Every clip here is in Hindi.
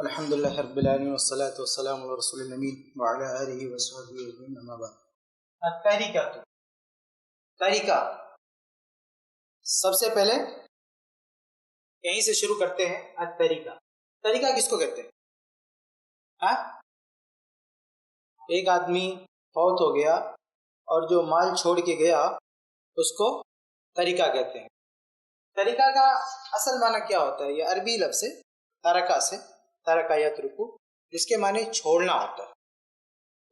अल्हम्दुलिल्लाहि रब्बिल आलमीन वस्सलातु वस्सलामु अला रसूलिल अमीन व अला आलिहि व सहबिहि अजमईन अम्मा बाद। तरीका सबसे पहले यहीं से शुरू करते हैं। तरीका किसको कहते हैं? हाँ, एक आदमी फौत हो गया और जो माल छोड़ के गया उसको तरीका कहते हैं। तरीका का असल माना क्या होता है? ये अरबी लफ्ज़ है तरका यतरुकु, जिसके माने छोड़ना होता है।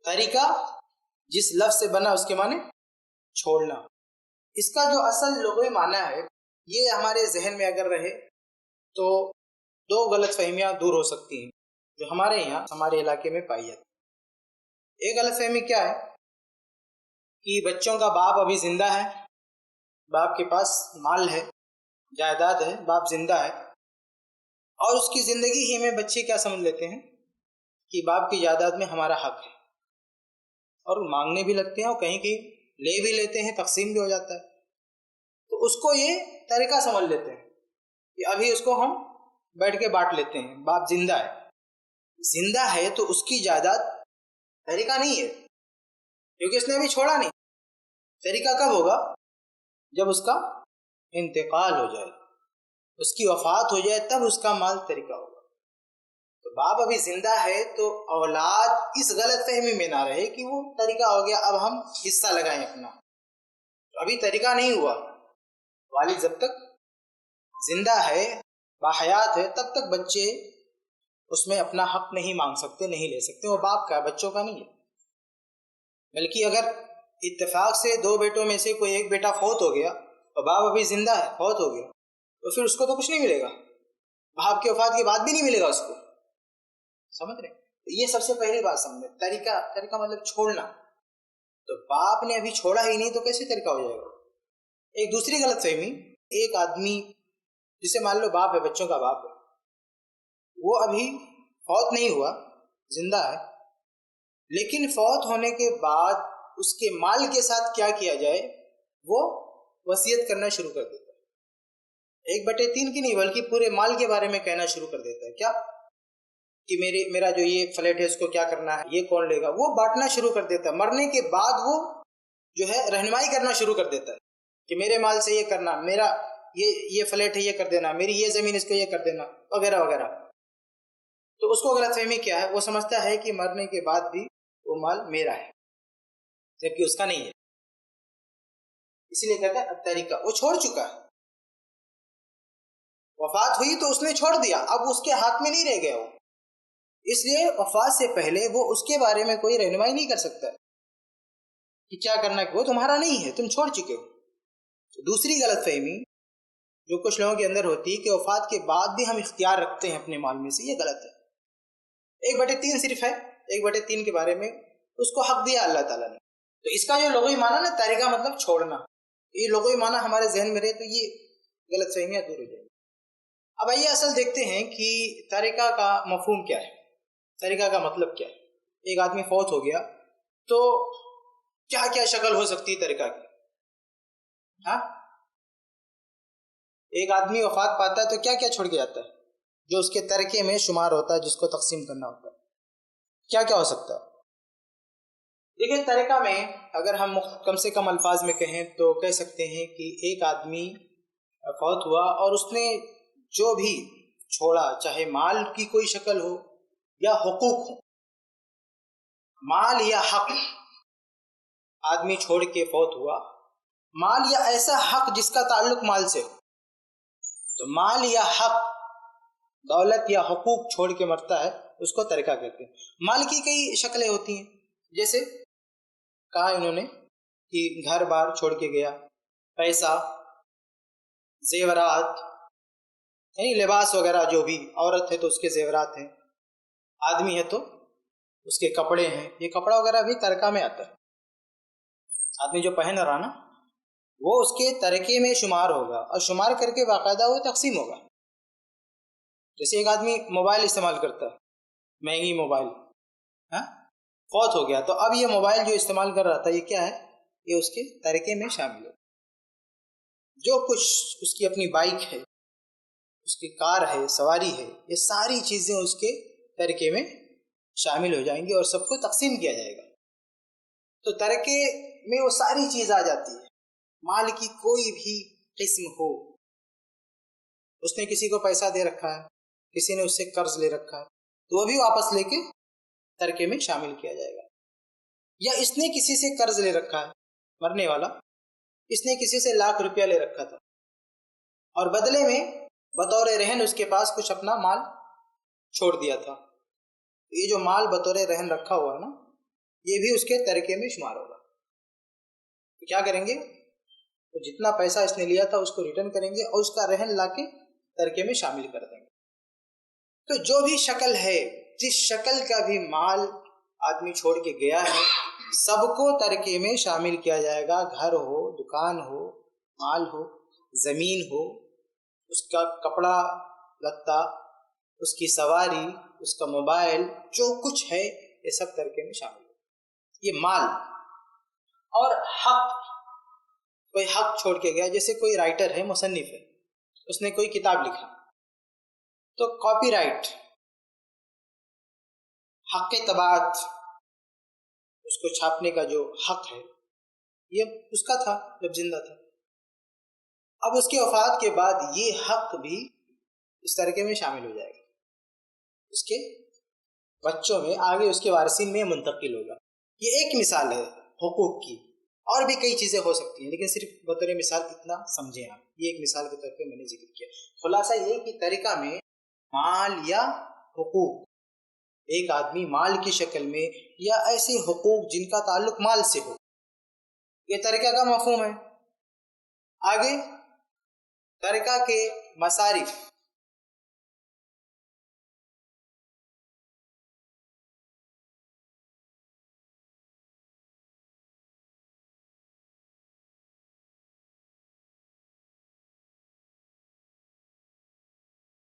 तरीका जिस लफ्ज़ से बना उसके माने छोड़ना। इसका जो असल लुग़वी माना है ये हमारे जहन में अगर रहे तो दो गलत फहमियाँ दूर हो सकती हैं जो हमारे यहाँ हमारे इलाके में पाई जाती है। एक गलत फहमी क्या है कि बच्चों का बाप अभी जिंदा है, बाप के पास माल है, जायदाद है, बाप जिंदा है और उसकी ज़िंदगी ही में बच्चे क्या समझ लेते हैं कि बाप की जायदाद में हमारा हक है और मांगने भी लगते हैं और कहीं कहीं ले भी लेते हैं, तकसीम भी हो जाता है। तो उसको ये तरीका समझ लेते हैं कि अभी उसको हम बैठ के बांट लेते हैं। बाप जिंदा है तो उसकी जायदाद तरीका नहीं है क्योंकि उसने अभी छोड़ा नहीं। तरीका कब होगा? जब उसका इंतकाल हो जाए, उसकी वफात हो जाए, तब उसका माल तरीका होगा। तो बाप अभी जिंदा है तो औलाद इस गलत फहमी में ना रहे कि वो तरीका हो गया, अब हम हिस्सा लगाएं अपना। तो अभी तरीका नहीं हुआ। वालिद जब तक जिंदा है, बाहयात है, तब तक बच्चे उसमें अपना हक नहीं मांग सकते, नहीं ले सकते। वो बाप का, बच्चों का नहीं है। बल्कि अगर इत्तेफाक से दो बेटों में से कोई एक बेटा फौत हो गया और बाप अभी जिंदा है, फौत हो गया, तो फिर उसको तो कुछ नहीं मिलेगा, बाप के वफात के बाद भी नहीं मिलेगा उसको। समझ रहे? तो ये सबसे पहली बात समझे। तरीका मतलब छोड़ना। तो बाप ने अभी छोड़ा ही नहीं तो कैसे तरीका हो जाएगा? एक दूसरी गलत फहमी, एक आदमी जिसे मान लो बाप है, बच्चों का बाप है, वो अभी फौत नहीं हुआ, जिंदा है, लेकिन फौत होने के बाद उसके माल के साथ क्या किया जाए वो वसीयत करना शुरू कर देता है। 1/3 की नहीं बल्कि पूरे माल के बारे में कहना शुरू कर देता है। क्या कि मेरा जो ये फ्लैट है इसको क्या करना है, ये कौन लेगा, वो बांटना शुरू कर देता है। मरने के बाद वो जो है रहनुमाई करना शुरू कर देता है कि मेरे माल से ये करना, मेरा ये फ्लैट है ये कर देना, मेरी ये जमीन इसको ये कर देना, वगैरह वगैरह। तो उसको गलतफहमी क्या है? वो समझता है कि मरने के बाद भी वो माल मेरा है जबकि उसका नहीं है। इसलिए कहते हैं तरीका। वो छोड़ चुका है, वफात हुई तो उसने छोड़ दिया, अब उसके हाथ में नहीं रह गया वो। इसलिए वफात से पहले वो उसके बारे में कोई रहनुमाई नहीं कर सकता कि क्या करना है, वो तुम्हारा नहीं है, तुम छोड़ चुके हो। तो दूसरी गलतफहमी जो कुछ लोगों के अंदर होती है कि वफात के बाद भी हम इख्तियार रखते हैं अपने माल में से, ये गलत है। 1/3 सिर्फ है, 1/3 के बारे में उसको हक दिया अल्लाह ताला ने। तो इसका जो लुग़वी माना ना, तरीका मतलब छोड़ना, ये लुग़वी माना हमारे जहन में रहे तो ये गलतफहमियां दूर हो जाएगी। अब आइए असल देखते हैं कि तरीका का मफहूम क्या है, तरीका का मतलब क्या है। एक आदमी फौत हो गया तो क्या क्या शक्ल हो सकती है तरीका की? हाँ, एक आदमी वफात पाता है तो क्या क्या छोड़ के जाता है जो उसके तरीके में शुमार होता है, जिसको तकसीम करना होता है? क्या क्या हो सकता है? देखिए, तरीका में अगर हम कम से कम अल्फाज में कहें तो कह सकते हैं कि एक आदमी फौत हुआ और उसने जो भी छोड़ा, चाहे माल की कोई शक्ल हो या हुकूक हो, माल या हक, आदमी छोड़ के फौत हुआ, माल या ऐसा हक जिसका ताल्लुक माल से हो, तो माल या हक, दौलत या हुकूक छोड़ के मरता है उसको तरीका कहते हैं। माल की कई शक्लें होती हैं, जैसे कहा इन्होंने कि घर बार छोड़ के गया, पैसा, जेवरात, यानी लिबास वगैरह, जो भी, औरत है तो उसके जेवरात हैं, आदमी है तो उसके कपड़े हैं, ये कपड़ा वगैरह भी तरीका में आता है। आदमी जो पहन रहा ना वो उसके तरीके में शुमार होगा और शुमार करके बाकायदा वो तकसीम होगा। जैसे एक आदमी मोबाइल इस्तेमाल करता है, महंगी मोबाइल, हाँ, फौत हो गया तो अब ये मोबाइल जो इस्तेमाल कर रहा था ये क्या है? ये उसके तरीके में शामिल हो। जो कुछ उसकी अपनी बाइक है, उसकी कार है, सवारी है, ये सारी चीज़ें उसके तरके में शामिल हो जाएंगे और सबको तकसीम किया जाएगा। तो तरके में वो सारी चीज़ आ जाती है, माल की कोई भी किस्म हो। उसने किसी को पैसा दे रखा है, किसी ने उससे कर्ज ले रखा है, तो वो भी वापस लेके तरके में शामिल किया जाएगा। या इसने किसी से कर्ज ले रखा है, मरने वाला, इसने किसी से लाख रुपया ले रखा था और बदले में बतौर रहन उसके पास कुछ अपना माल छोड़ दिया था। ये जो माल बतौर रहन रखा हुआ है ना, ये भी उसके तरके में शुमार होगा। तो क्या करेंगे, तो जितना पैसा इसने लिया था उसको रिटर्न करेंगे और उसका रहन लाके तरके में शामिल कर देंगे। तो जो भी शक्ल है, जिस शक्ल का भी माल आदमी छोड़ के गया है, सबको तरके में शामिल किया जाएगा। घर हो, दुकान हो, माल हो, जमीन हो, उसका कपड़ा लत्ता, उसकी सवारी, उसका मोबाइल, जो कुछ है, ये सब तरके में शामिल है। ये माल। और हक, कोई हक छोड़ के गया, जैसे कोई राइटर है, मुसन्निफ है, उसने कोई किताब लिखा, तो कॉपीराइट, हक तबात, उसको छापने का जो हक है, ये उसका था जब जिंदा था। अब उसके वफात के बाद ये हक भी इस तरके में शामिल हो जाएगा, उसके बच्चों में, आगे उसके वारिसिन में मुंतकिल होगा। ये एक मिसाल है हुकूक की, और भी कई चीज़ें हो सकती हैं, लेकिन सिर्फ बतौर मिसाल इतना समझें आप। ये एक मिसाल के तौर पे मैंने जिक्र किया। खुलासा ये कि तरीका में माल या हुकूक, एक आदमी माल की शक्ल में या ऐसे हुकूक जिनका ताल्लुक माल से हो, ये तरीका का मफहूम है। आगे तरीका के मसारिफ,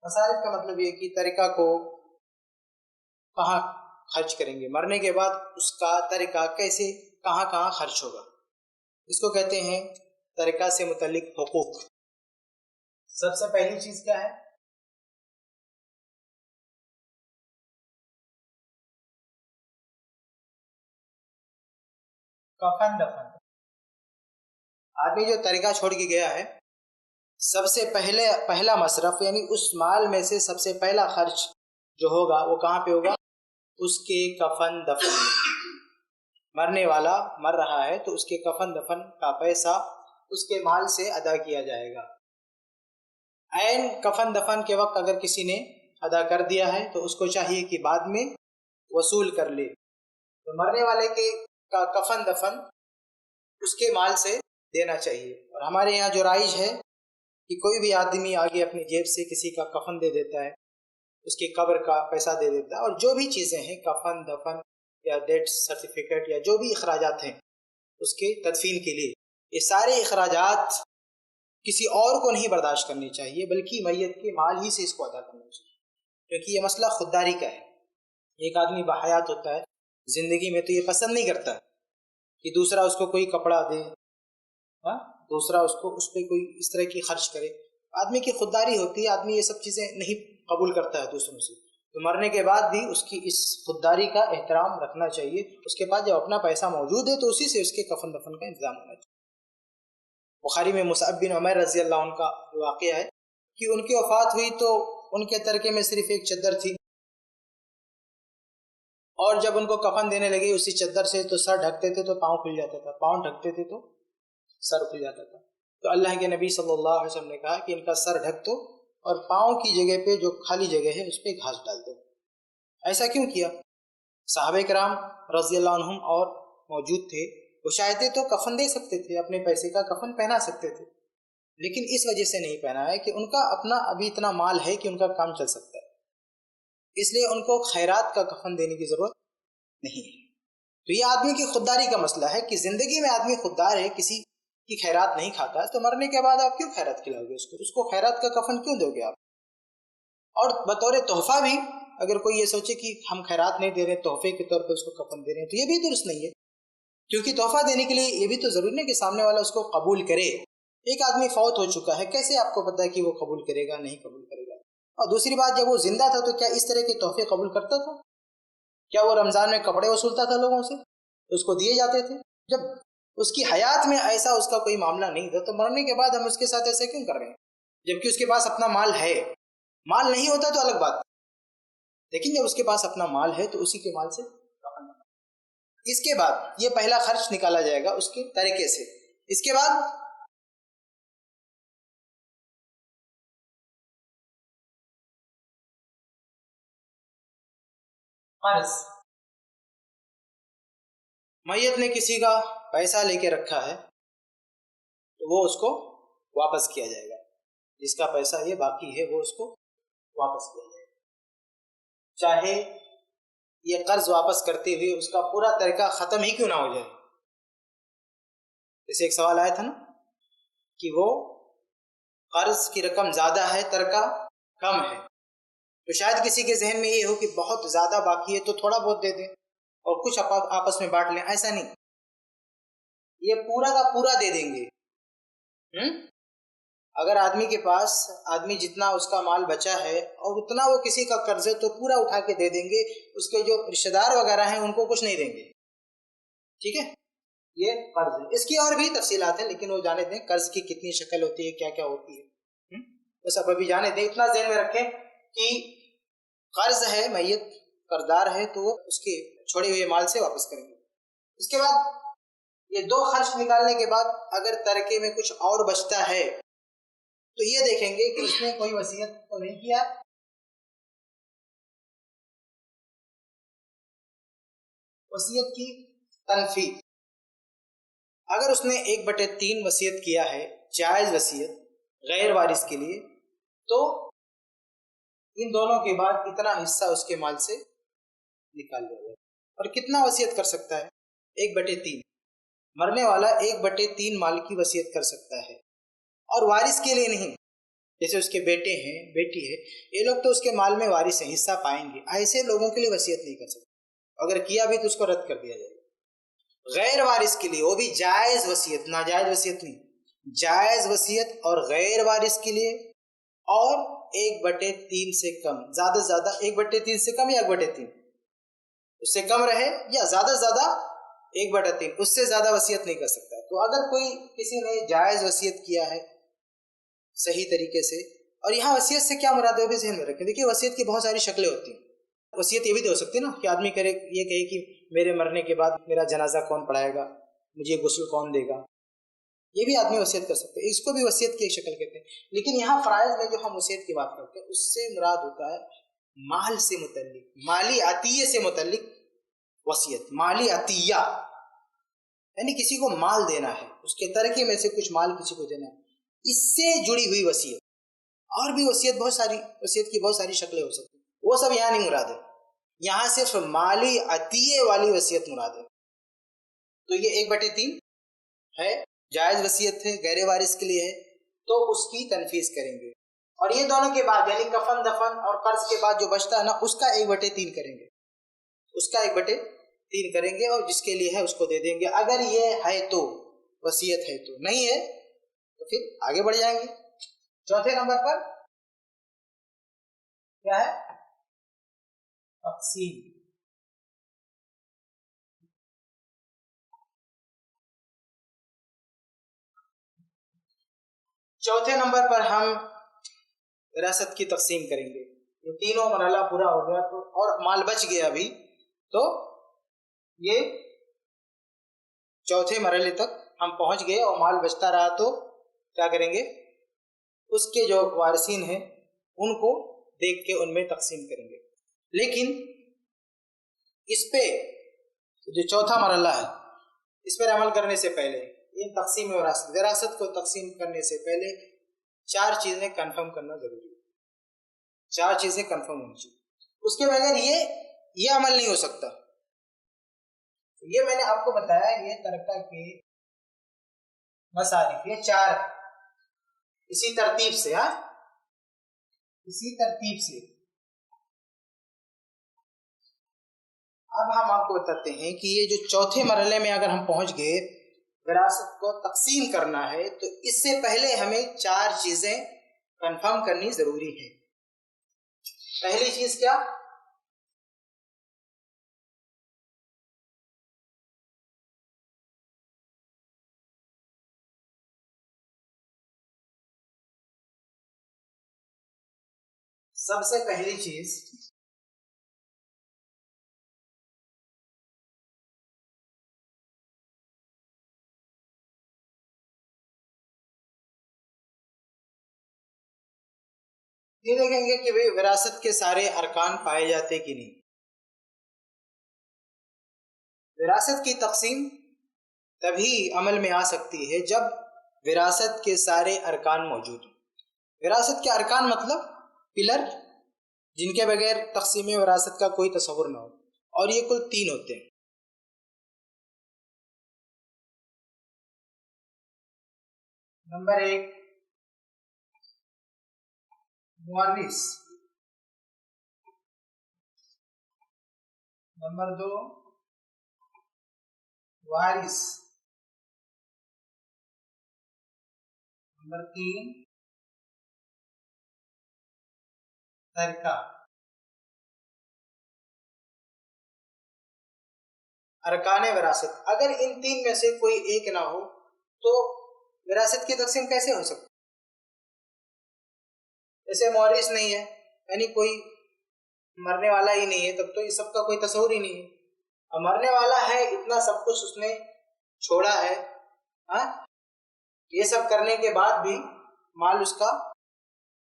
मसारिफ का मतलब ये कि तरीका को कहाँ खर्च करेंगे, मरने के बाद उसका तरीका कैसे कहाँ कहाँ खर्च होगा, इसको कहते हैं तरीका से मुतल्लिक हुकूक। सबसे पहली चीज क्या है, कफन दफन। आदमी जो तरीका छोड़ के गया है, सबसे पहला मसरफ यानी उस माल में से सबसे पहला खर्च जो होगा वो कहाँ पे होगा, उसके कफन दफन में। मरने वाला मर रहा है तो उसके कफन दफन का पैसा उसके माल से अदा किया जाएगा। ऐन कफन दफन के वक्त अगर किसी ने अदा कर दिया है तो उसको चाहिए कि बाद में वसूल कर ले। तो मरने वाले के का कफन दफन उसके माल से देना चाहिए। और हमारे यहाँ जो राइज है कि कोई भी आदमी आगे अपनी जेब से किसी का कफन दे देता है, उसकी कब्र का पैसा दे देता है, और जो भी चीज़ें हैं, कफन दफन या डेथ सर्टिफिकेट या जो भी अखराजात हैं उसके तदफीन के लिए, ये सारे अखराजात किसी और को नहीं बर्दाश्त करनी चाहिए, बल्कि मैयत के माल ही से इसको अदा करना चाहिए। क्योंकि ये मसला खुददारी का है। एक आदमी बाहयात होता है ज़िंदगी में तो ये पसंद नहीं करता है कि दूसरा उसको कोई कपड़ा दे, हाँ, दूसरा उसको उस पर कोई इस तरह की खर्च करे। आदमी की खुददारी होती है, आदमी ये सब चीज़ें नहीं कबूल करता है दूसरों से। तो मरने के बाद भी उसकी इस खुददारी का एहतराम रखना चाहिए। उसके पास जब अपना पैसा मौजूद है तो उसी से उसके कफन दफन का इंतजाम होना चाहिए। बुखारी में मुसअब बिन उमैर रज़ी अल्लाह अन्हु का वाक़या है कि उनकी वफ़ात हुई तो उनके तरके में सिर्फ एक चद्दर थी, और जब उनको कफन देने लगे उसी चद्दर से तो सर ढकते थे तो पाँव खुल जाता था, पाँव ढकते थे तो सर खुल जाता था। तो अल्लाह के नबी सल्लल्लाहु अलैहि वसल्लम ने कहा कि इनका सर ढक दो और पाँव की जगह पे जो खाली जगह है उस पर घास डाल दो। ऐसा क्यों किया? सहाबे कराम रज़ी अल्लाह अन्हुम और मौजूद थे, वो शायद तो कफन दे सकते थे, अपने पैसे का कफन पहना सकते थे, लेकिन इस वजह से नहीं पहना है कि उनका अपना अभी इतना माल है कि उनका काम चल सकता है, इसलिए उनको खैरात का कफन देने की ज़रूरत नहीं है। तो ये आदमी की खुददारी का मसला है कि ज़िंदगी में आदमी खुददार है, किसी की खैरात नहीं खाता है, तो मरने के बाद आप क्यों खैरात खिलाओगे उसको खैरात का कफन क्यों दोगे आप? और बतौर तोहफा भी अगर कोई ये सोचे कि हम खैरात नहीं दे रहे, तोहफे के तौर पर उसको कफन दे रहे हैं, तो ये भी दुरुस्त नहीं है। क्योंकि तोहफा देने के लिए ये भी तो ज़रूरी नहीं कि सामने वाला उसको कबूल करे। एक आदमी फौत हो चुका है, कैसे आपको पता है कि वो कबूल करेगा नहीं कबूल करेगा? और दूसरी बात, जब वो जिंदा था तो क्या इस तरह के तोहफे कबूल करता था? क्या वो रमजान में कपड़े वसूलता था लोगों से, उसको दिए जाते थे? जब उसकी हयात में ऐसा उसका कोई मामला नहीं था, तो मरने के बाद हम उसके साथ ऐसे क्यों कर रहे हैं, जबकि उसके पास अपना माल है? माल नहीं होता तो अलग बात, लेकिन जब उसके पास अपना माल है तो उसी के माल से कफन बनाना। इसके बाद ये पहला खर्च निकाला जाएगा उसके तरीके से। इसके बाद कर्ज, मैयत ने किसी का पैसा लेके रखा है तो वो उसको वापस किया जाएगा। जिसका पैसा ये बाकी है वो उसको वापस किया जाएगा, चाहे ये कर्ज वापस करते हुए उसका पूरा तरीका खत्म ही क्यों ना हो जाए। जैसे एक सवाल आया था ना कि वो कर्ज की रकम ज्यादा है, तरीका कम है, तो शायद किसी के जहन में ये हो कि बहुत ज्यादा बाकी है तो थोड़ा बहुत दे दें और कुछ आपस में बांट लें। ऐसा नहीं, ये पूरा का पूरा दे देंगे। अगर आदमी के पास, आदमी जितना उसका माल बचा है और उतना वो किसी का कर्ज है तो पूरा उठा के दे देंगे, उसके जो रिश्तेदार वगैरह हैं उनको कुछ नहीं देंगे। ठीक है, ये कर्ज है। इसकी और भी तफसीलात हैं लेकिन वो जाने दें, कर्ज की कितनी शक्ल होती है, क्या क्या होती है, बस अब अभी जाने दें। इतना ध्यान में रखें कि कर्ज है, मैयत कर्जदार है तो वो उसके छोड़े हुए माल से वापस करेंगे। इसके बाद ये दो खर्च निकालने के बाद अगर तरके में कुछ और बचता है तो ये देखेंगे कि उसने कोई वसीयत तो नहीं किया। वसीयत की तनफीद, अगर उसने 1/3 वसीयत किया है, जायज वसीयत गैर वारिस के लिए, तो इन दोनों के बाद इतना हिस्सा उसके माल से निकाल लिया जाए। और कितना वसीयत कर सकता है? 1/3। मरने वाला 1/3 माल की वसीयत कर सकता है, और वारिस के लिए नहीं। जैसे उसके बेटे हैं, बेटी है, ये लोग तो उसके माल में वारिस हैं, हिस्सा पाएंगे, ऐसे लोगों के लिए वसीयत नहीं कर सकते। अगर किया भी तो उसको रद्द कर दिया जाएगा। गैर वारिस के लिए, वो भी जायज वसीयत, नाजायज वसीयत नहीं, जायज वसीयत और गैर वारिस के लिए, और 1/3 से कम, ज्यादा से ज्यादा 1/3 से कम या 1/3, उससे कम रहे या ज्यादा से ज्यादा 1/3, उससे ज्यादा वसीयत नहीं कर सकता। तो अगर कोई किसी ने जायज वसीयत किया है सही तरीके से, और यहाँ वसीयत से क्या मुराद है भी ज़हन में रखें। देखिए, वसीयत की बहुत सारी शक्लें होती हैं। वसीयत ये भी तो हो सकती है ना कि आदमी करे, ये कहे कि मेरे मरने के बाद मेरा जनाजा कौन पढ़ाएगा, मुझे गुस्ल कौन देगा, ये भी आदमी वसीयत कर सकते हैं, इसको भी वसीयत की एक शक्ल कहते हैं। लेकिन यहाँ फ़राइज़ में जो हम वसीयत की बात करते हैं उससे मुराद होता है माल से मुतल्लिक, माली अतिये से मुतल्लिक वसीयत। माली अतिया यानी किसी को माल देना है, उसके तरके में से कुछ माल किसी को देना है, इससे जुड़ी हुई वसीयत। और भी वसीयत बहुत सारी, वसीयत की बहुत सारी शक्लें हो सकती हैं, वो सब यहाँ नहीं मुराद है। यहाँ सिर्फ माली अतिये वाली वसीयत मुराद है। तो ये 1/3 है, जायज वसीयत है, गैर वारिस के लिए है, तो उसकी तनफीज करेंगे। और ये दोनों के बाद यानी कफन दफन और कर्ज के बाद जो बचता है ना, उसका 1/3 करेंगे, उसका 1/3 करेंगे, और जिसके लिए है उसको दे देंगे। अगर ये है तो वसीयत है, तो नहीं है तो फिर आगे बढ़ जाएंगे। चौथे नंबर पर क्या है? तकसीम। चौथे नंबर पर हम विरासत की तकसीम करेंगे। ये तीनों मरहला पूरा हो गया तो, और माल बच गया अभी, तो ये चौथे मरहले तक हम पहुंच गए और माल बचता रहा, तो क्या करेंगे? उसके जो वारिसीन हैं उनको देख के उनमें तकसीम करेंगे। लेकिन इस पे जो चौथा मरहला है, इस पर अमल करने से पहले, इन तकसीम विरासत, विरासत को तकसीम करने से पहले 4 चीजें कंफर्म करना जरूरी है। 4 चीजें कंफर्म होनी चाहिए, उसके बगैर ये अमल नहीं हो सकता। ये मैंने आपको बताया, ये तरक्का के मसारिफ, ये 4 इसी तरतीब से, इसी तरतीब से। अब हम आपको बताते हैं कि ये जो चौथे मरहले में अगर हम पहुंच गए, विरासत को तकसीम करना है, तो इससे पहले हमें 4 चीजें कंफर्म करनी जरूरी है। पहली चीज क्या? सबसे पहली चीज ये देखेंगे कि भाई विरासत के सारे अरकान पाए जाते कि नहीं। विरासत की तकसीम तभी अमल में आ सकती है जब विरासत के सारे अरकान मौजूद हो। विरासत के अरकान मतलब पिलर जिनके बगैर तकसीम विरासत का कोई तस्वुर ना हो, और ये कुल 3 होते हैं। नंबर 1 मुअर्रिस, नंबर 2 वारिस, नंबर 3 तरका। अरकान विरासत, अगर इन 3 में से कोई एक ना हो तो विरासत की तकसीम कैसे हो सकती? जैसे मुअर्रिस नहीं है, यानी कोई मरने वाला ही नहीं है, तब तो इस सब का कोई तस्वुर ही नहीं है। अब मरने वाला है, इतना सब कुछ उसने छोड़ा है, हाँ, ये सब करने के बाद भी माल उसका,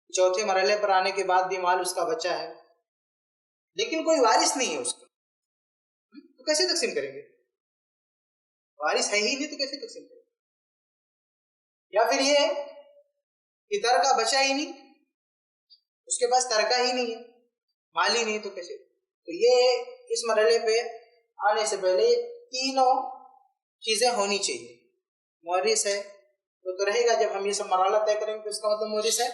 चौथे मरहले पर आने के बाद भी माल उसका बचा है, लेकिन कोई वारिस नहीं है उसका, तो कैसे तकसीम करेंगे? वारिस है ही नहीं तो कैसे तकसीम करेंगे? या फिर ये कि तरका बचा ही नहीं, उसके पास तरका ही नहीं है, माल ही नहीं, तो कैसे? तो ये इस मरहले पे आने से पहले तीनों चीजें होनी चाहिए। मुअर्रिस है तो रहेगा, जब हम ये सब मरहला तय करेंगे तो इसका मतलब मुअर्रिस है।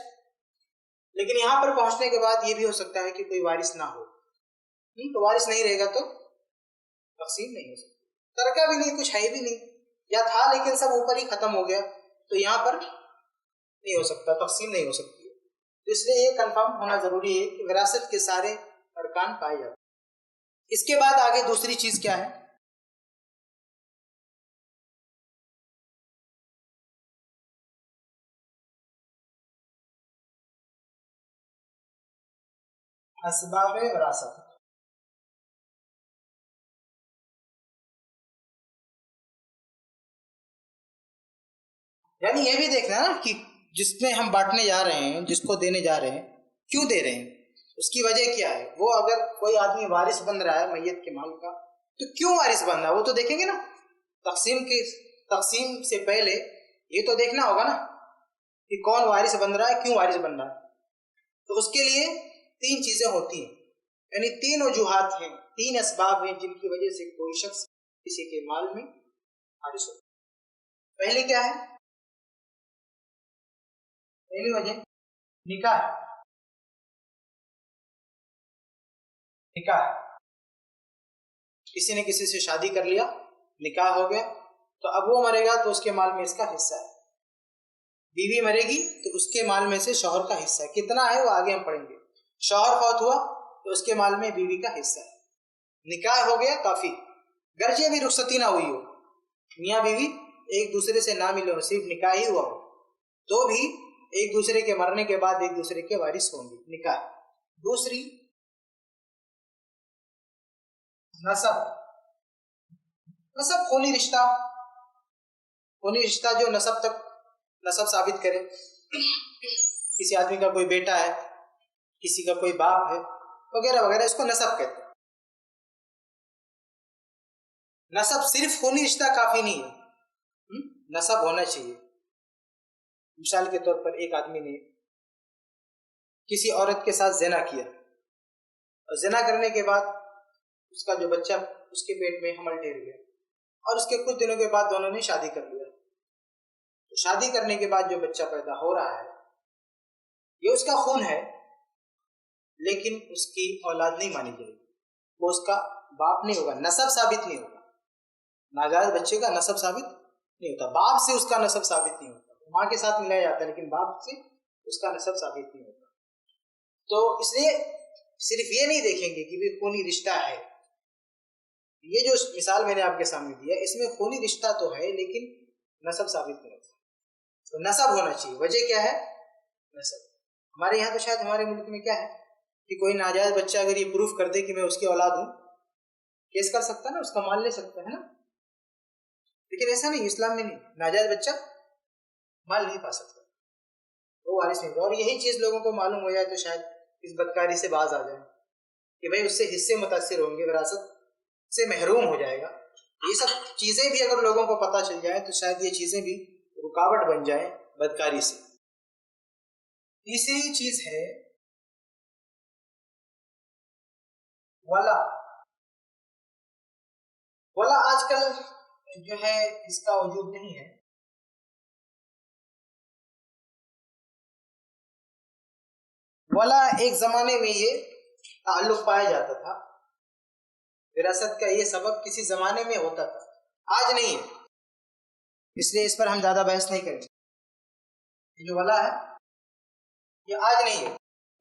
लेकिन यहाँ पर पहुंचने के बाद ये भी हो सकता है कि कोई वारिस ना हो, तो वारिस नहीं रहेगा तो तकसीम नहीं हो सकती। तरका भी नहीं, कुछ है भी नहीं, या था लेकिन सब ऊपर ही खत्म हो गया, तो यहाँ पर नहीं हो सकता, तकसीम नहीं हो सकती। तो इसलिए ये कंफर्म होना जरूरी है कि विरासत के सारे अरकान पाए जाते हैं। इसके बाद आगे दूसरी चीज क्या है? असबाब विरासत। यानी ये भी देखना ना कि जिसमें हम बांटने जा रहे हैं, जिसको देने जा रहे हैं, क्यों दे रहे हैं, उसकी वजह क्या है। वो अगर कोई आदमी वारिस बन रहा है मैयत के माल का, तो क्यों वारिस बन रहा है वो तो देखेंगे ना। तकसीम से पहले ये तो देखना होगा ना कि कौन वारिस बन रहा है, क्यों वारिस बन रहा है। तो उसके लिए 3 चीजें होती हैं, यानी 3 वजूहात हैं, 3 असबाब हैं जिनकी वजह से कोई शख्स किसी के माल में वारिस होता है। पहली क्या है? पहली वजह निकाह। निकाह, किसी ने किसी से शादी कर लिया, निकाह हो गया, तो अब वो मरेगा तो उसके माल में इसका हिस्सा है। बीवी मरेगी तो उसके माल में से शौहर का हिस्सा है, कितना है वो आगे हम पढ़ेंगे। शौहर फौत हुआ तो उसके माल में बीवी का हिस्सा है। निकाह हो गया काफी, गर्जे भी रुखसती ना हुई हो, मियाँ बीवी एक दूसरे से ना मिले हो, सिर्फ निकाह ही हुआ हो, तो भी एक दूसरे के मरने के बाद एक दूसरे के वारिस होंगे, निकाह। दूसरी नसब। नसब खूनी रिश्ता, खूनी रिश्ता जो नसब साबित करे। किसी आदमी का कोई बेटा है, किसी का कोई बाप है, वगैरह वगैरह, इसको नसब कहते हैं। नसब सिर्फ खूनी रिश्ता काफी नहीं है, नसब होना चाहिए। मिसाल के तौर पर एक आदमी ने किसी औरत के साथ ज़िना किया, और ज़िना करने के बाद उसका जो बच्चा उसके पेट में हमल ठहर गया, और उसके कुछ दिनों के बाद दोनों ने शादी कर लिया। तो शादी करने के बाद जो बच्चा पैदा हो रहा है ये उसका खून है, लेकिन उसकी औलाद नहीं मानी जाएगी, वो उसका बाप नहीं होगा, नसब साबित नहीं होगा। नाजायज बच्चे का नसब साबित नहीं होता, बाप से उसका नसब साबित नहीं होता। माँ के साथ मिलाया जाता है लेकिन बाप से उसका नसब साबित नहीं होता। तो इसलिए सिर्फ ये नहीं देखेंगे कि भी खूनी रिश्ता है। ये जो मिसाल मैंने आपके सामने दिया, इसमें खूनी रिश्ता तो है लेकिन नसब साबित नहीं होता। तो नसब होना चाहिए। वजह क्या है? नसब। हमारे यहाँ तो शायद हमारे मुल्क में क्या है कि कोई नाजायज बच्चा अगर ये प्रूफ कर दे कि मैं उसकी औलाद हूँ, केस कर सकता है ना, उसका माल ले सकता है ना। लेकिन ऐसा नहीं, इस्लाम में नहीं, नाजायज बच्चा माल नहीं पा सकता, वो वारिस नहीं। और यही चीज लोगों को मालूम हो जाए तो शायद इस बदकारी से बाज आ जाए कि भाई उससे हिस्से मुतासिर होंगे, विरासत से महरूम हो जाएगा। ये सब चीजें भी अगर लोगों को पता चल जाए तो शायद ये चीजें भी रुकावट बन जाए बदकारी से। तीसरी चीज है वला। वला आजकल जो है इसका वजूद नहीं है। वला एक जमाने में ये ताल्लुक पाया जाता था, विरासत का ये सबब किसी जमाने में होता था, आज नहीं है, इसलिए इस पर हम ज्यादा बहस नहीं करेंगे। ये जो वला है ये आज नहीं है।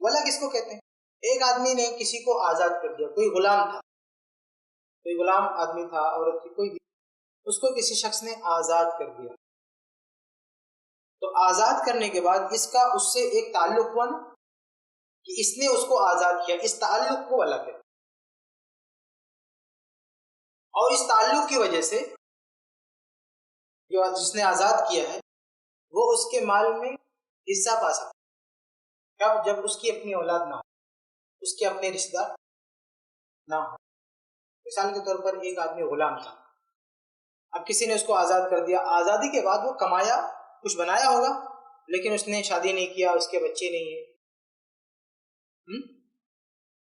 वला किसको कहते हैं? एक आदमी ने किसी को आजाद कर दिया, कोई गुलाम था, कोई गुलाम आदमी था, औरत थी, कोई भी, उसको किसी शख्स ने आजाद कर दिया। तो आजाद करने के बाद इसका उससे एक ताल्लुक हुआ ना, कि इसने उसको आजाद किया, इस ताल्लुक को वला कहते हैं। और इस ताल्लुक की वजह से जो जिसने आजाद किया है वो उसके माल में हिस्सा पा सकता। कब? जब उसकी अपनी औलाद ना हो, उसके अपने रिश्तेदार ना हो। मिसाल के तौर पर एक आदमी गुलाम था, अब किसी ने उसको आजाद कर दिया। आजादी के बाद वो कमाया, कुछ बनाया होगा, लेकिन उसने शादी नहीं किया, उसके बच्चे नहीं है,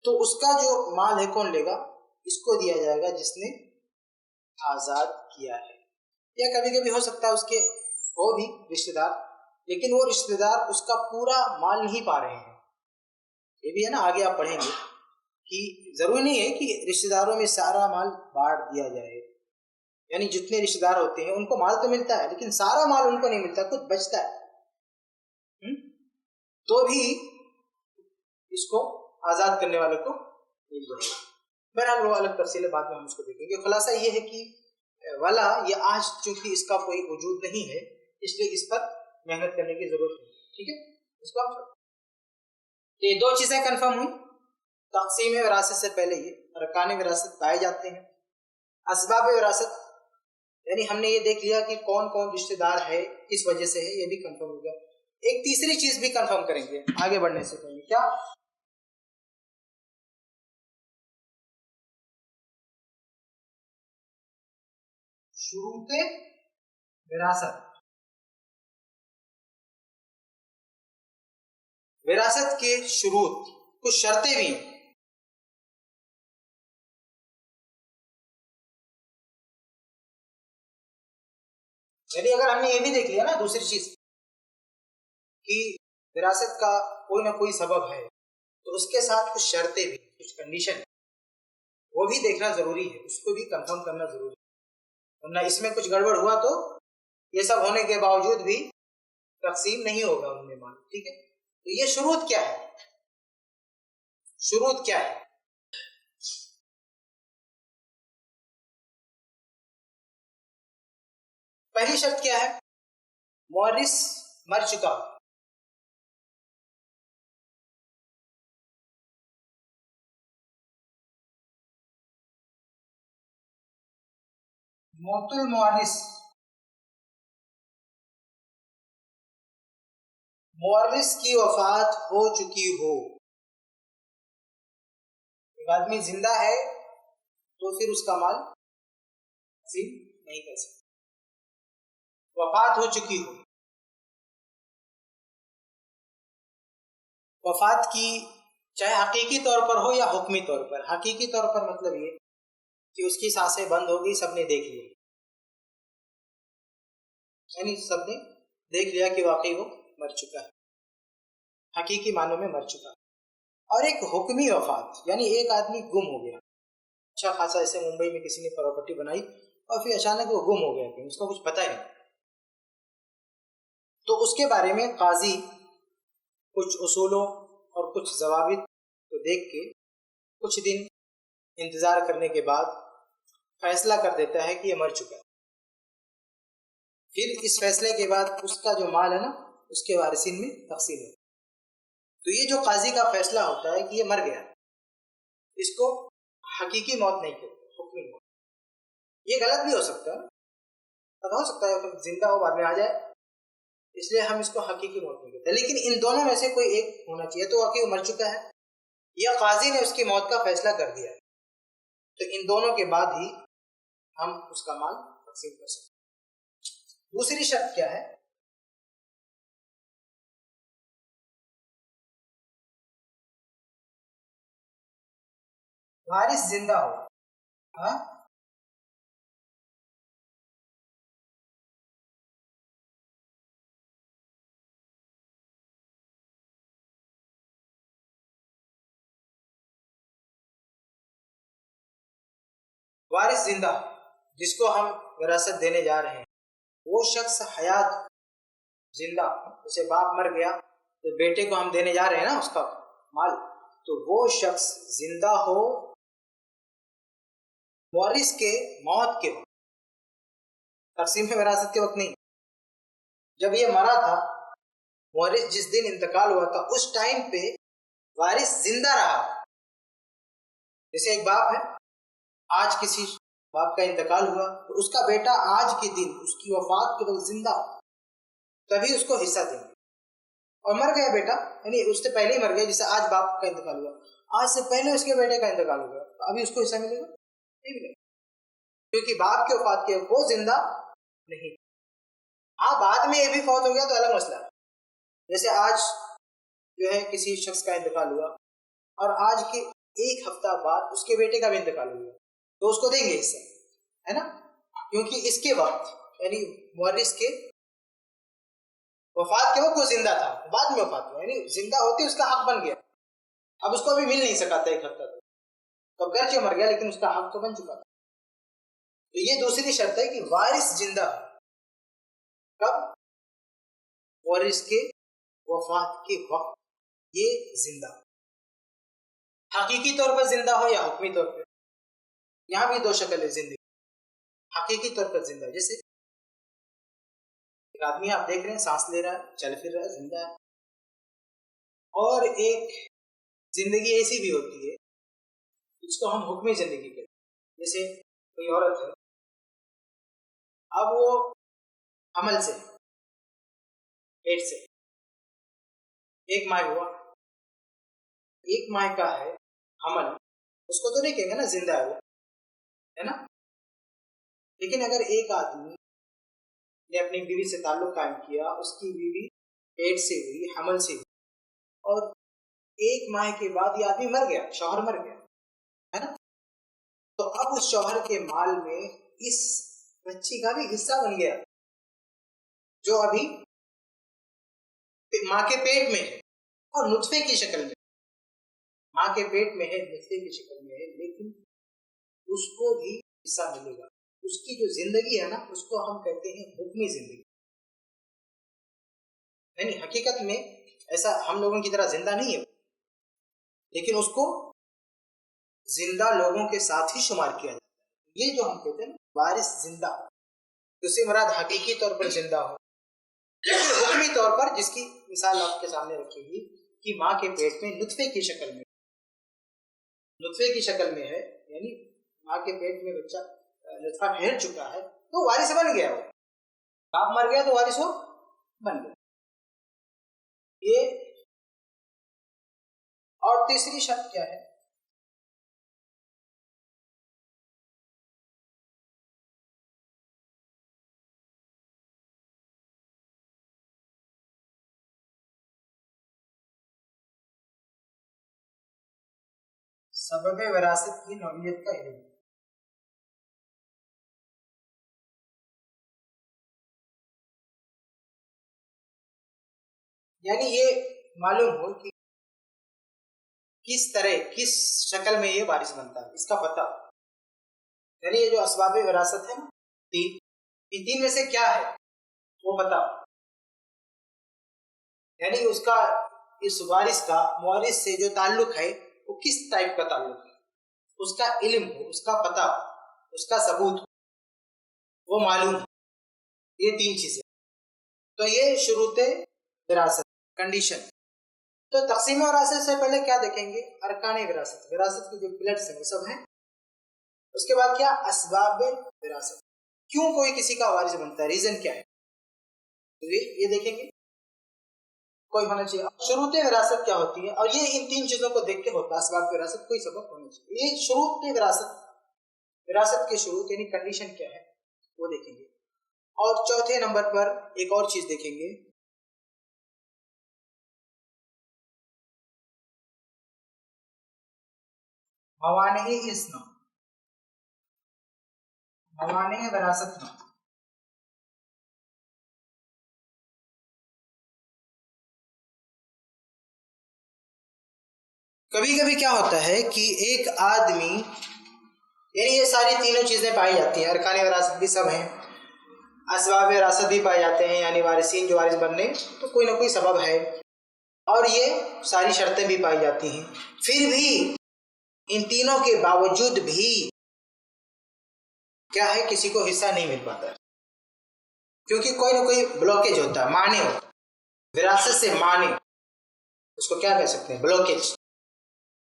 तो उसका जो माल है कौन लेगा? इसको दिया जाएगा जिसने आजाद किया है। या कभी कभी हो सकता है उसके हो भी रिश्तेदार, लेकिन वो रिश्तेदार उसका पूरा माल नहीं पा रहे हैं। ये भी है ना, आगे आप पढ़ेंगे कि जरूरी नहीं है कि रिश्तेदारों में सारा माल बांट दिया जाए, यानी जितने रिश्तेदार होते हैं उनको माल तो मिलता है लेकिन सारा माल उनको नहीं मिलता, कुछ बचता है। तो भी इसको आजाद करने वाले को मिल जाएगा। बहरहाल वो अलग तफसीलें बाद में हम उसको देखेंगे। खुलासा ये है कि वाला ये आज चूंकि इसका कोई वजूद नहीं है, इसलिए इस पर मेहनत करने की जरूरत नहीं। ठीक है, इसको आप तो ये दो चीजें कंफर्म हुई। तक़सीम विरासत से पहले ये अरकान विरासत पाए जाते हैं। असबाब विरासत यानी हमने ये देख लिया कि कौन कौन रिश्तेदार है, किस वजह से है, ये भी कंफर्म हो गया। एक तीसरी चीज भी कंफर्म करेंगे आगे बढ़ने से पहले। क्या? शुरूते विरासत। विरासत के शुरूत कुछ शर्तें भी हैं। यानी अगर हमने ये भी देख लिया ना, दूसरी चीज कि विरासत का कोई ना कोई सबब है, तो उसके साथ कुछ शर्तें भी, कुछ कंडीशन, वो भी देखना जरूरी है, उसको भी कंफर्म करना जरूरी है। वरना इसमें कुछ गड़बड़ हुआ तो ये सब होने के बावजूद भी तकसीम नहीं होगा उनमें माल। ठीक है, तो ये शुरूत क्या है? शुरूत क्या है? पहली शर्त क्या है? मुअर्रिस मर चुका हो। मौतुल मुअर्रिस, मुअर्रिस की वफात हो चुकी हो। एक आदमी जिंदा है तो फिर उसका माल तकसीम नहीं कर सकता, वफात हो चुकी हो। वफात की चाहे हकीकी तौर पर हो या हुक्मी तौर पर। हकीकी तौर पर मतलब ये कि उसकी सांसें बंद हो गई, सबने देख लिया, यानी सबने देख लिया कि वाकई वो मर चुका है, हकीकी मानों में मर चुका है। और एक हुक्मी वफात, यानी एक आदमी गुम हो गया, अच्छा खासा, ऐसे मुंबई में किसी ने प्रॉपर्टी बनाई और फिर अचानक वो गुम हो गया, कहीं उसका कुछ पता ही नहीं, तो उसके बारे में काजी कुछ उसूलों और कुछ जवाबित को देख के कुछ दिन इंतजार करने के बाद फैसला कर देता है कि ये मर चुका है। फिर इस फैसले के बाद उसका जो माल है ना उसके वारिसिन में तकसीम है। तो ये जो काजी का फैसला होता है कि ये मर गया, इसको हकीकी मौत नहीं कहते, हुक्मी मौत। ये गलत भी हो सकता है, पता हो सकता है तो जिंदा हो बाद में आ जाए, इसलिए हम इसको हकीकी मौत नहीं कहते। लेकिन इन दोनों में से कोई एक होना चाहिए, तो वाकई वो मर चुका है या काजी ने उसकी मौत का फैसला कर दिया है, तो इन दोनों के बाद ही हम उसका माल तकसीम कर सकते हैं। दूसरी शर्त क्या है? वारिस जिंदा हो। हाँ, वारिस जिंदा जिसको हम विरासत देने जा रहे हैं, वो शख्स हयात जिंदा, जैसे बाप मर गया तो बेटे को हम देने जा रहे हैं ना उसका माल, तो वो शख्स जिंदा हो वारिस के मौत के वक्त, तकसीम विरासत के वक्त नहीं। जब ये मरा था, वारिस जिस दिन इंतकाल हुआ था उस टाइम पे वारिस जिंदा रहा। जैसे एक बाप है, आज किसी बाप का इंतकाल हुआ तो उसका बेटा आज के दिन उसकी वफात के वक्त जिंदा, तभी उसको हिस्सा देंगे। और मर गया बेटा, यानी उससे पहले ही मर गया, जैसे आज बाप का इंतकाल हुआ, आज से पहले उसके बेटे का इंतकाल हो गया, तो अभी उसको हिस्सा मिलेगा? नहीं मिलेगा, क्योंकि बाप की वफात के वो जिंदा नहीं। हाँ, बाद में ये भी फौत हो गया तो अलग मसला है। जैसे आज जो है किसी शख्स का इंतकाल हुआ और आज के एक हफ्ता बाद उसके बेटे का भी इंतकाल हुआ, तो उसको देंगे हिस्सा, है ना, क्योंकि इसके वक्त यानी मुअर्रिस के वफात के वक्त वो जिंदा था, बाद में वफात हुआ, यानी जिंदा होते उसका हक बन गया, अब उसको अभी मिल नहीं सका था एक हफ्ता तक, तो घर मर गया लेकिन उसका हक तो बन चुका था। तो ये दूसरी शर्त है कि वारिस जिंदा, कब? वारिस के वफात के वक्त ये जिंदा, हकीकी तौर पर जिंदा हो या हुक्मी तौर पर। यहाँ भी दो शक्ल है जिंदगी। हकीकी तौर पर जिंदा, जैसे एक आदमी आप देख रहे हैं सांस ले रहा है, चल फिर रहा है, जिंदा है। और एक जिंदगी ऐसी भी होती है जिसको हम हुक्मी जिंदगी कहते हैं। जैसे कोई औरत है, अब वो अमल से, पेट से एक माह हुआ, एक माह का है अमल, उसको तो नहीं कहेंगे ना जिंदा है वो, है ना। लेकिन अगर एक आदमी ने अपनी बीवी से ताल्लुक कायम किया, उसकी बीवी पेट से हुई, हमल से हुई, और एक माह के बाद ये आदमी मर गया, शौहर मर गया, है ना, तो अब उस शौहर के माल में इस बच्ची का भी हिस्सा बन गया, जो अभी माँ के पेट में है और नुत्फे की शक्ल में, माँ के पेट में है, नुत्फे की शक्ल में है, लेकिन उसको भी हिस्सा मिलेगा। उसकी जो जिंदगी है ना, उसको हम कहते हैं हुक्मी जिंदगी। यानी हकीकत में ऐसा हम लोगों की तरह जिंदा नहीं है, लेकिन उसको जिंदा लोगों के साथ ही शुमार किया जाता है। ये जो हम कहते हैं वारिस जिंदा, उससे मुराद हकीकी तौर पर जिंदा हो, हुक्मी तौर पर जिसकी मिसाल आपके सामने रखेगी कि माँ के पेट में नुत्फे की शक्ल में, नुत्फे की शक्ल में है, यानी माँ के पेट में बच्चा नुत्फा ठहर चुका है, तो वारिस बन गया। वो बाप मर गया तो वारिस वो बन गया। ये और तीसरी शर्त क्या है? सबब विरासत की नौइयत का इल्म। यानी ये मालूम हो कि किस तरह, किस शक्ल में ये वारिस बनता है, इसका पता। यानी ये जो असबाब विरासत है ना, तीन, इन तीन में से क्या है वो पता। यानी उसका, इस वारिस का मुवारिस से जो ताल्लुक है वो किस टाइप का ताल्लुक है, उसका इल्म हो, उसका पता हो, उसका सबूत हो, वो मालूम हो। ये 3 चीजें। तो ये शुरूते विरासत, कंडीशन। तो तकसीम विरासत से पहले क्या देखेंगे? अरकान विरासत, विरासत के जो पिलर्स हैं वो सब हैं। उसके बाद क्या? असबाब विरासत, क्यों कोई किसी का वारिस बनता है, रीजन क्या है, तो ये देखेंगे। कोई होना चाहिए। शुरूते विरासत क्या होती है, और ये इन 3 चीजों को देख के होता है असबाब विरासत, कोई सबब होना चाहिए। ये शुरूते विरासत, विरासत के शुरू यानी कंडीशन क्या है वो देखेंगे। और चौथे नंबर पर एक और चीज देखेंगे, मवाने इस्म, मवाने विरासत में। कभी कभी क्या होता है कि एक आदमी, यानी ये सारी तीनों चीजें पाई जाती हैं, अरकान विरासत भी सब हैं, असबाब विरासत भी पाए जाते हैं, यानी वारिसीन जो वारिस बनने, तो कोई ना कोई सबब है, और ये सारी शर्तें भी पाई जाती हैं। फिर भी इन तीनों के बावजूद भी क्या है, किसी को हिस्सा नहीं मिल पाता, क्योंकि कोई ना कोई ब्लॉकेज होता है, माने होता है, विरासत से माने, उसको क्या कह सकते हैं, ब्लॉकेज।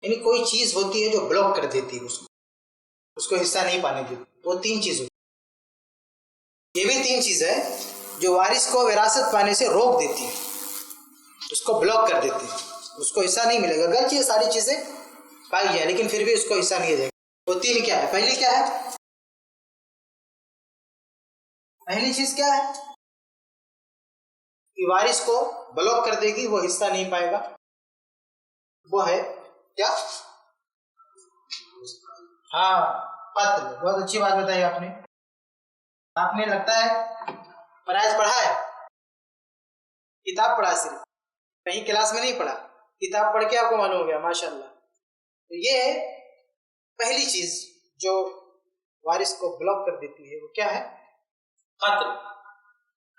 यानी कोई चीज होती है जो ब्लॉक कर देती है उसको हिस्सा नहीं पाने देती। वो 3 चीज होती है। ये भी 3 चीज है जो वारिस को विरासत पाने से रोक देती है, उसको ब्लॉक कर देती है, उसको हिस्सा नहीं मिलेगा। गलत ये सारी चीजें पाई जाए लेकिन फिर भी उसको हिस्सा नहीं देगा। वो 3 क्या है? पहली क्या है? पहली चीज क्या है कि वारिस को ब्लॉक कर देगी, वो हिस्सा नहीं पाएगा। वो है क्या? हाँ, कत्ल। बहुत अच्छी बात बताई आपने। आपने लगता है फराइज पढ़ा है, किताब पढ़ा, सिर्फ कहीं क्लास में नहीं पढ़ा, किताब पढ़ के आपको मालूम हो गया, माशाल्लाह। तो ये पहली चीज जो वारिस को ब्लॉक कर देती है वो क्या है? कत्ल।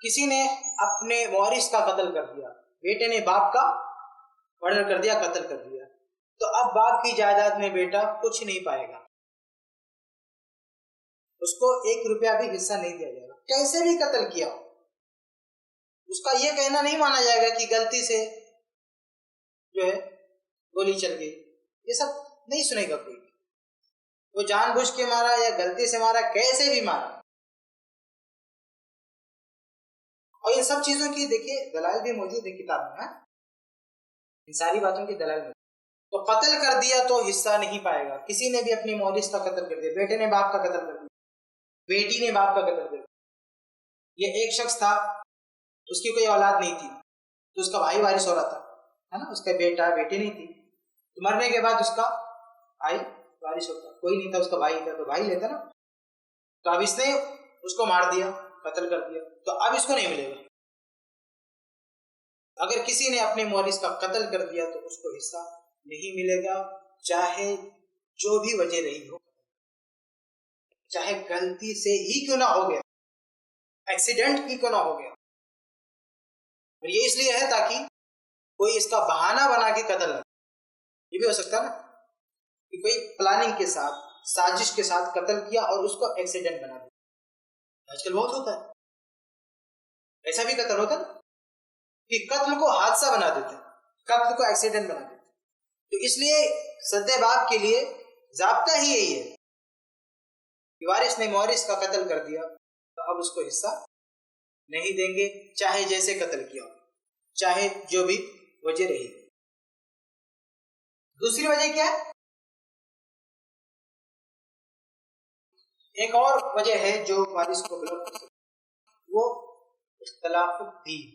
किसी ने अपने वारिस का कत्ल कर दिया, बेटे ने बाप का मर्डर कर दिया, कत्ल कर दिया, तो अब बाप की जायदाद में बेटा कुछ नहीं पाएगा, उसको 1 रुपया भी हिस्सा नहीं दिया जाएगा। कैसे भी कत्ल किया हो, उसका यह कहना नहीं माना जाएगा कि गलती से जो है गोली चल गई, ये सब नहीं सुनेगा कोई। वो जानबूझ के मारा या गलती से मारा, कैसे भी मारा। और इन सब चीजों की देखिए दलाल भी मौजूद है किताब में, इन सारी बातों की दलाल में। तो कत्ल कर दिया तो हिस्सा नहीं पाएगा। किसी ने भी अपनी मौलिस का कत्ल कर दिया, बेटे ने बाप का कत्ल कर दिया, बेटी ने बाप का कत्ल कर दिया। ये एक शख्स था, उसकी कोई औलाद नहीं थी, तो उसका भाई वारिस हो रहा था, है ना, उसका बेटा बेटी नहीं थी, तो मरने के बाद उसका भाई वारिस होता। कोई नहीं था, उसका भाई था, तो भाई लेता ना। तो अब इसने उसको मार दिया, कत्ल कर दिया, तो अब इसको नहीं मिलेगा। अगर किसी ने अपने मौलिस का कत्ल कर दिया तो उसको हिस्सा नहीं मिलेगा, चाहे जो भी वजह रही हो, चाहे गलती से ही क्यों ना हो गया, एक्सीडेंट ही क्यों ना हो गया। और ये इसलिए है ताकि कोई इसका बहाना बना के कत्ल न, ये भी हो सकता है ना कि कोई प्लानिंग के साथ, साजिश के साथ कत्ल किया और उसको एक्सीडेंट बना दिया। आजकल बहुत होता है, ऐसा भी कत्ल होता है कि कत्ल को हादसा बना देते, कत्ल को एक्सीडेंट बना देते। तो इसलिए सद्दे बाप के लिए जाब्ता ही यही है कि वारिस ने मौरिस का कत्ल कर दिया तो अब उसको हिस्सा नहीं देंगे, चाहे जैसे कत्ल किया हो, चाहे जो भी वजह रही। दूसरी वजह क्या है? एक और वजह है जो वारिस को ब्लॉक कर सकती है, वो इख्तिलाफुद दीन,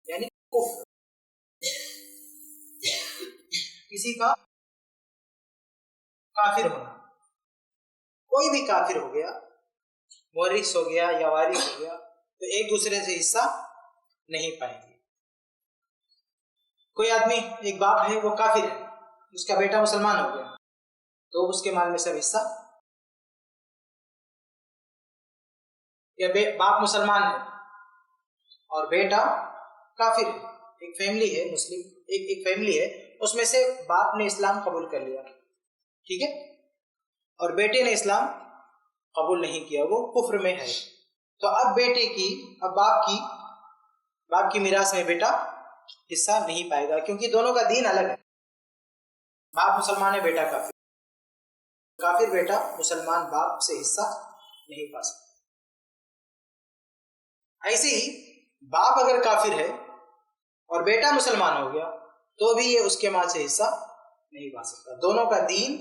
यानी कुफ्र। किसी का काफिर होना, कोई भी काफिर हो गया, मौरिस हो गया या वारिस हो गया, तो एक दूसरे से हिस्सा नहीं पाएंगे। कोई आदमी, एक बाप है वो काफिर है, उसका बेटा मुसलमान हो गया, तो उसके माल में सब हिस्सा, या बाप मुसलमान है और बेटा काफिर है, एक फैमिली है मुस्लिम, एक फैमिली है, उसमें से बाप ने इस्लाम कबूल कर लिया, ठीक है, और बेटे ने इस्लाम कबूल नहीं किया, वो कुफ्र में है। तो अब बेटे की, अब बाप की मिरास में बेटा हिस्सा नहीं पाएगा, क्योंकि दोनों का दीन अलग है। बाप मुसलमान है, बेटा काफिर, काफिर बेटा मुसलमान बाप से हिस्सा नहीं पा सकता। ऐसे ही बाप अगर काफिर है और बेटा मुसलमान हो गया तो भी ये उसके माल से हिस्सा नहीं पा सकता। दोनों का दीन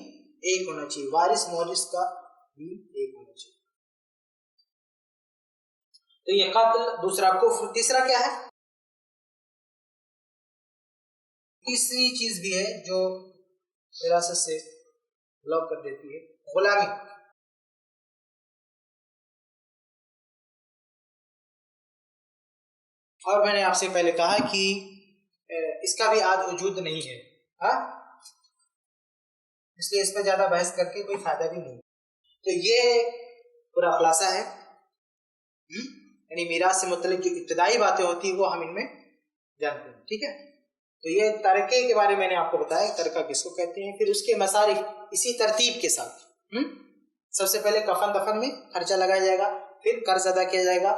एक होना चाहिए, वारिस मोरिस का दीन एक होना चाहिए। तो ये कत्ल, दूसरा कुफ्र, तीसरा क्या है? तीसरी चीज भी है जो विरासत से ब्लॉक कर देती है, गुलामी। और मैंने आपसे पहले कहा कि इसका भी आज वजूद नहीं है, हाँ, इसलिए इस पर ज्यादा बहस करके कोई फायदा भी नहीं। तो ये पूरा खुलासा है। यानी मीरास से मुतल्लिक जो इब्तिदाई बातें होती है वो हम इनमें जानते हैं, ठीक है। तो ये तरके के बारे में मैंने आपको बताया, तरका किसको कहते हैं। फिर उसके मसारिफ इसी तरतीब के साथ, सबसे पहले कफन दफन में खर्चा लगाया जाएगा, फिर कर्ज अदा किया जाएगा,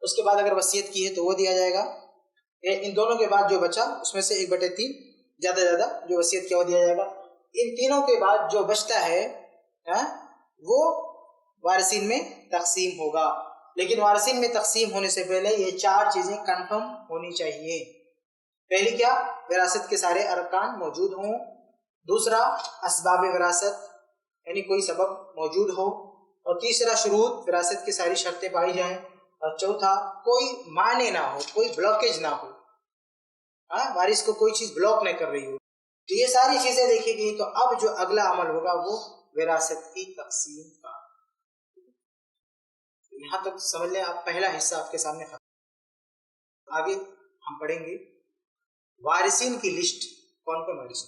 उसके बाद अगर वसीयत की है तो वो दिया जाएगा, इन दोनों के बाद जो बचा उसमें से 1/3 ज्यादा जो वसीयत किया वो दिया जाएगा। इन तीनों के बाद जो बचता है वो वारिसीन में तकसीम होगा। लेकिन वारिसीन में तकसीम होने से पहले ये 4 चीजें कंफर्म होनी चाहिए। पहली क्या? विरासत के सारे अरकान मौजूद हों। दूसरा, असबाब विरासत यानी कोई सबब मौजूद हो। और तीसरा, शुरूत, विरासत की सारी शर्तें पाई जाएं। और चौथा, कोई माने ना हो, कोई ब्लॉकेज ना हो, वारिस को कोई चीज ब्लॉक नहीं कर रही हो। तो ये सारी चीजें देखी गई। तो अब जो अगला अमल होगा वो विरासत की तकसीम का। यहाँ तक समझ लें आप, पहला हिस्सा आपके सामने खत्म। आगे हम पढ़ेंगे वारिसीन की लिस्ट, कौन कौन वारिस।